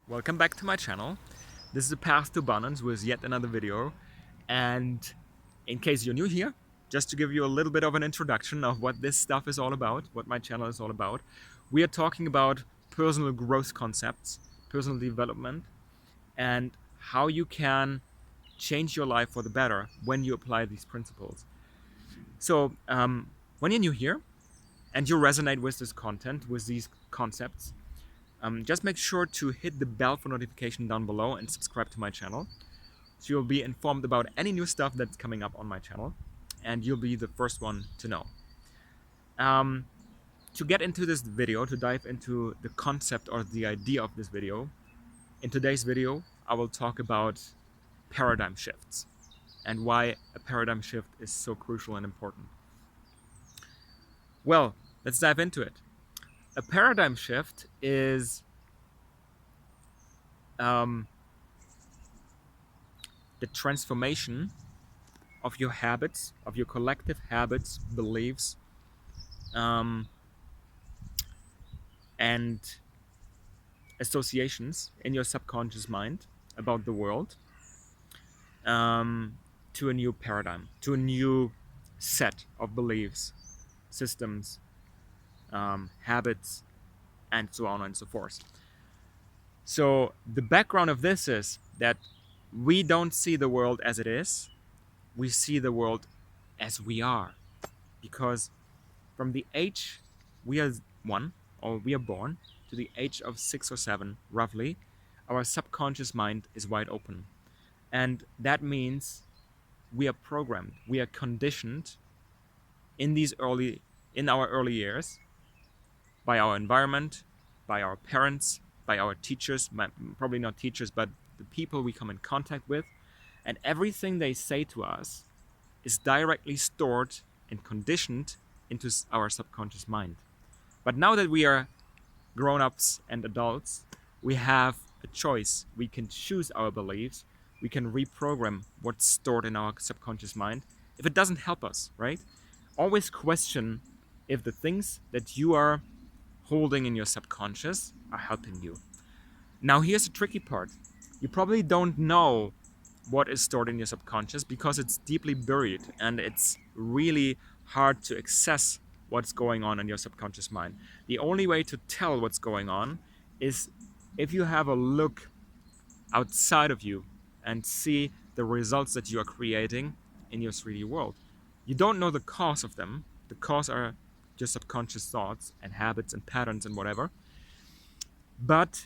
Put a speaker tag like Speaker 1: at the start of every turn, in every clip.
Speaker 1: Welcome back to my channel. This is a path to abundance with yet another video. And in case you're new here, just to give you a little bit of an introduction of what this stuff is all about, what my channel is all about, we are talking about personal growth concepts, personal development, and how you can change your life for the better when you apply these principles. So, when you're new here and you resonate with this content, with these concepts, just make sure to hit the bell for notification down below and subscribe to my channel, so you'll be informed about any new stuff that's coming up on my channel and you'll be the first one to know. Um, to get into this video, to dive into the concept or the idea of this video, in today's video I will talk about paradigm shifts and why a paradigm shift is so crucial and important. Well, let's dive into it. A paradigm shift is the transformation of your habits, of your collective habits, beliefs, and associations in your subconscious mind about the world, to a new paradigm, to a new set of beliefs, systems, habits, and so on and so forth. So the background of this is that we don't see the world as it is, we see the world as we are. Because from the age we are born to the age of 6 or 7, roughly, our subconscious mind is wide open. And that means we are programmed, we are conditioned in our early years by our environment, by our parents, by our teachers, probably not teachers, but the people we come in contact with. And everything they say to us is directly stored and conditioned into our subconscious mind. But now that we are grown-ups and adults, we have a choice. We can choose our beliefs. We can reprogram what's stored in our subconscious mind if it doesn't help us, right? Always question if the things that you are holding in your subconscious are helping you. Now here's the tricky part. You probably don't know what is stored in your subconscious because it's deeply buried and it's really hard to access what's going on in your subconscious mind. The only way to tell what's going on is if you have a look outside of you and see the results that you are creating in your 3D world. You don't know the cause of them. The cause are just subconscious thoughts and habits and patterns and whatever. But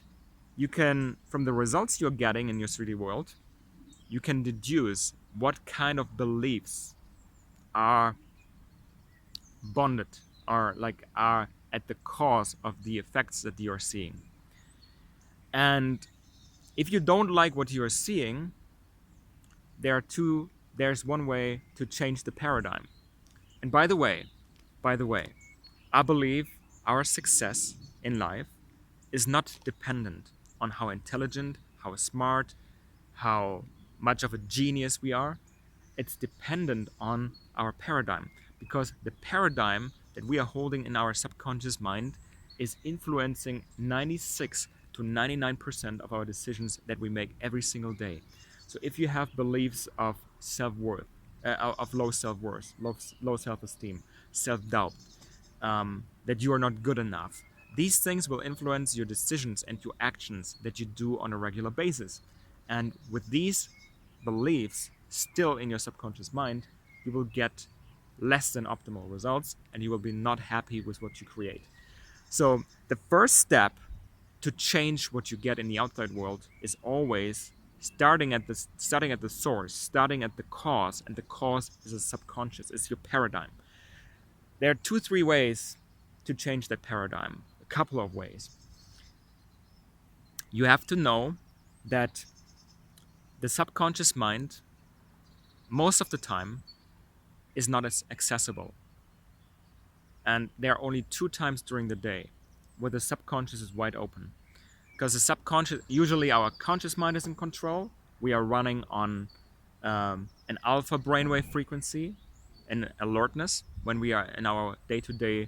Speaker 1: you can, from the results you're getting in your 3D world, you can deduce what kind of beliefs are bonded, are at the cause of the effects that you're seeing. And if you don't like what you're seeing, there's one way to change the paradigm. And by the way, I believe our success in life is not dependent on how intelligent, how smart, how much of a genius we are. It's dependent on our paradigm, because the paradigm that we are holding in our subconscious mind is influencing 96 to 99% of our decisions that we make every single day. So if you have beliefs of self-worth, of low self-worth, low self-esteem, self-doubt, that you are not good enough, these things will influence your decisions and your actions that you do on a regular basis. And with these beliefs still in your subconscious mind, you will get less than optimal results and you will be not happy with what you create. So the first step to change what you get in the outside world is always starting at the source, starting at the cause, and the cause is a subconscious, it's your paradigm. There are 2-3 ways to change that paradigm, a couple of ways. You have to know that the subconscious mind, most of the time, is not as accessible. And there are only 2 times during the day where the subconscious is wide open. Because the subconscious, usually our conscious mind is in control. We are running on an alpha brainwave frequency and alertness when we are in our day-to-day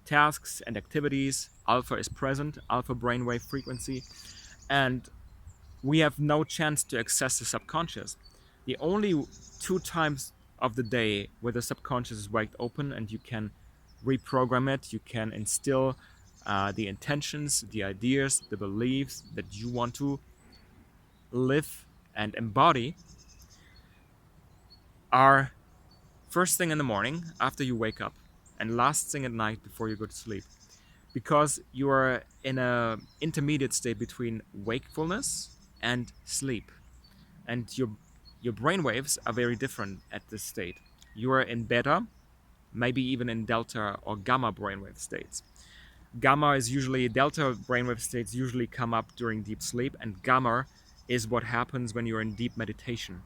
Speaker 1: tasks and activities. Alpha is present, alpha brainwave frequency. and we have no chance to access the subconscious. The only two times of the day where the subconscious is wide open and you can reprogram it, you can instill the intentions, the ideas, the beliefs that you want to live and embody, are first thing in the morning after you wake up and last thing at night before you go to sleep, because you are in a intermediate state between wakefulness and sleep, and your brain waves are very different at this state. You are in beta, maybe even in delta or gamma brainwave states. Gamma is usually delta brainwave states usually come up during deep sleep, and gamma is what happens when you're in deep meditation.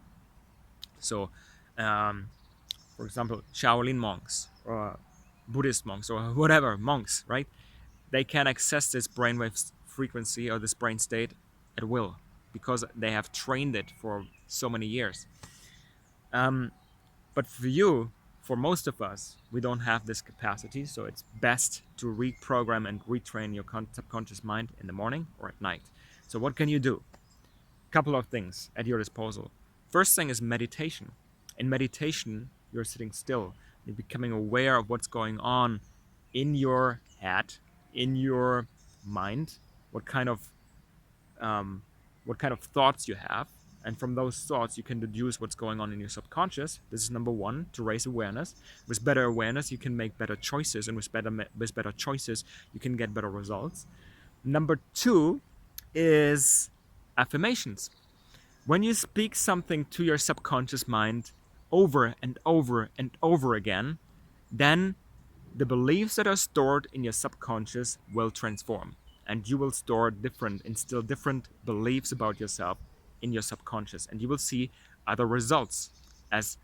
Speaker 1: So, um, for example, Shaolin monks or Buddhist monks or whatever monks, right? They can access this brainwave frequency or this brain state at will because they have trained it for so many years. Um, but for you, for most of us, we don't have this capacity, so it's best to reprogram and retrain your subconscious mind in the morning or at night. So, what can you do? Couple of things at your disposal. First thing is meditation. In meditation, you're sitting still, you're becoming aware of what's going on in your head, in your mind, what kind of um, what kind of thoughts you have, and from those thoughts you can deduce what's going on in your subconscious. This is number one, to raise awareness. With better awareness you can make better choices, and with better choices you can get better results. Number two is affirmations. When you speak something to your subconscious mind over and over and over again, then the beliefs that are stored in your subconscious will transform, and you will instill different beliefs about yourself in your subconscious, and you will see other results as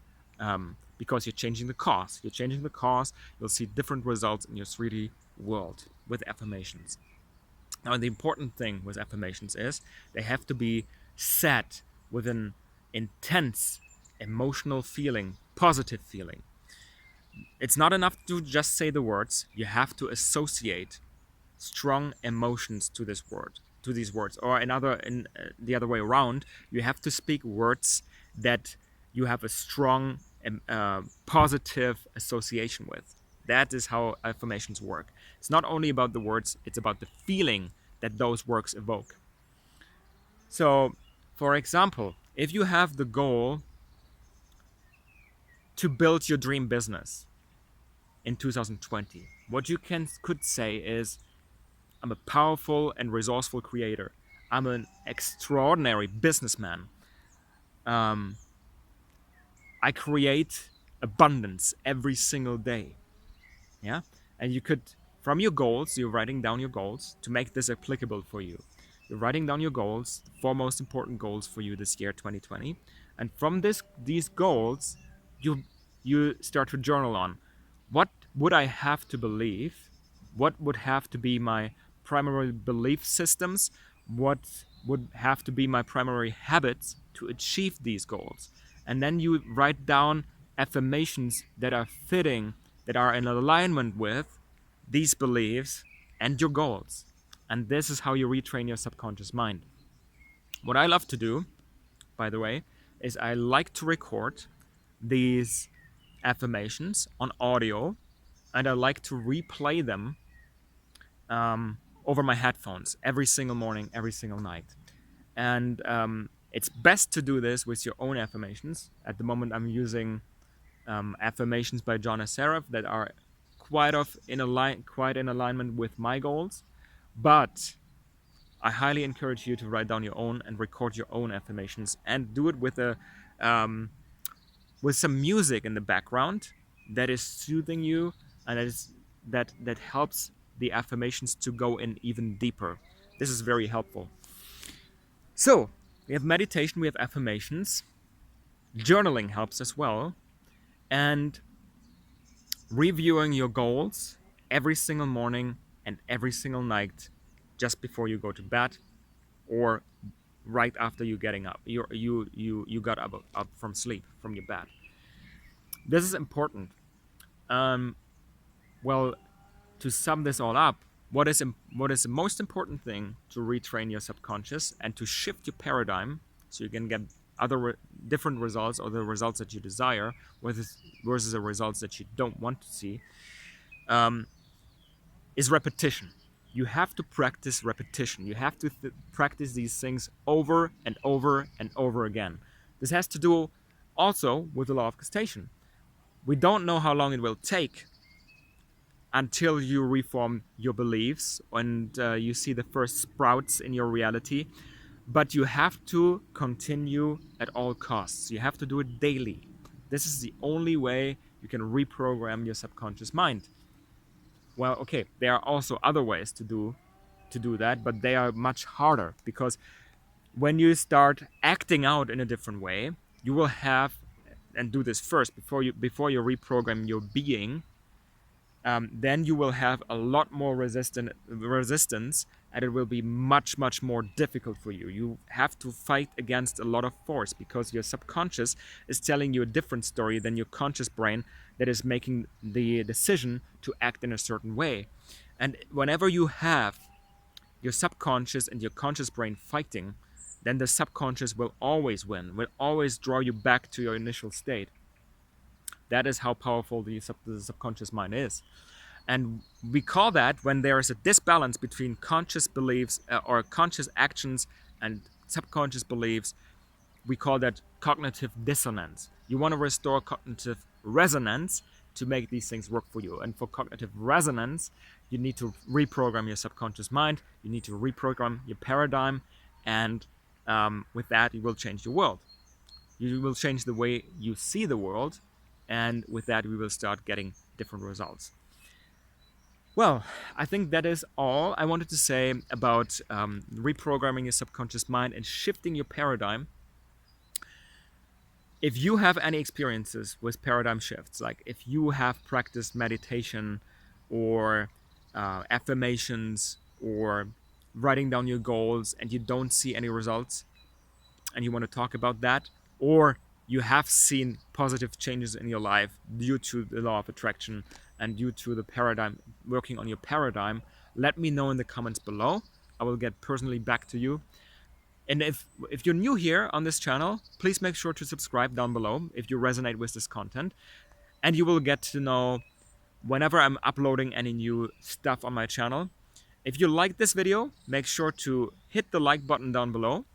Speaker 1: because you're changing the cause. You're changing the cause, you'll see different results in your 3D world with affirmations. Now, the important thing with affirmations is they have to be said with an intense emotional feeling, positive feeling. It's not enough to just say the words, you have to associate strong emotions to this word, to these words, or in the other way around, you have to speak words that you have a strong positive association with. That is how affirmations work. It's not only about the words, it's about the feeling that those words evoke. So, for example, if you have the goal to build your dream business in 2020, what you could say is, I'm a powerful and resourceful creator. I'm an extraordinary businessman. Um, I create abundance every single day. Yeah. And you could, from your goals, you're writing down your goals to make this applicable for you. You're writing down your goals, the four most important goals for you this year, 2020. And from these goals, you you start to journal on, what would I have to believe? What would have to be my primary belief systems? What would have to be my primary habits to achieve these goals? And then you write down affirmations that are fitting, that are in alignment with these beliefs and your goals. And this is how you retrain your subconscious mind. What I love to do, by the way, is I like to record these affirmations on audio, and I like to replay them over my headphones every single morning, every single night. And it's best to do this with your own affirmations. At the moment, I'm using affirmations by John Assaraf that are quite in alignment with my goals. But I highly encourage you to write down your own and record your own affirmations, and do it um, with some music in the background that is soothing you, and that helps the affirmations to go in even deeper. This is very helpful. So we have meditation, we have affirmations, journaling helps as well, and reviewing your goals every single morning and every single night just before you go to bed, or right after you getting up. You got up from sleep, from your bed. This is important. Um, well, to sum this all up, what is the most important thing to retrain your subconscious and to shift your paradigm so you can get different results, or the results that you desire versus the results that you don't want to see, um, is repetition. You have to practice repetition. You have to practice these things over and over and over again. This has to do also with the law of causation. We don't know how long it will take until you reform your beliefs and you see the first sprouts in your reality. But you have to continue at all costs. You have to do it daily. This is the only way you can reprogram your subconscious mind. Well, okay, there are also other ways to do that, but they are much harder, because when you start acting out in a different way, you will have, and do this first before you reprogram your being, then you will have a lot more resistance, and it will be much more difficult for you. You have to fight against a lot of force, because your subconscious is telling you a different story than your conscious brain that is making the decision to act in a certain way. And whenever you have your subconscious and your conscious brain fighting, then the subconscious will always win, will always draw you back to your initial state. That is how powerful the subconscious mind is. And we call that, when there is a disbalance between conscious beliefs or conscious actions and subconscious beliefs, we call that cognitive dissonance. You want to restore cognitive resonance to make these things work for you. And for cognitive resonance, you need to reprogram your subconscious mind, you need to reprogram your paradigm, and with that, you will change your world. You will change the way you see the world, and with that, we will start getting different results. Well, I think that is all I wanted to say about reprogramming your subconscious mind and shifting your paradigm. If you have any experiences with paradigm shifts, like if you have practiced meditation or affirmations or writing down your goals and you don't see any results, and you want to talk about that, or you have seen positive changes in your life due to the law of attraction and due to the paradigm, working on your paradigm, let me know in the comments below. I will get personally back to you. And if you're new here on this channel, please make sure to subscribe down below if you resonate with this content, and you will get to know whenever I'm uploading any new stuff on my channel. If you like this video, make sure to hit the like button down below.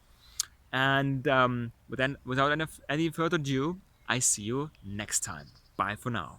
Speaker 1: And without any further ado, I see you next time. Bye for now.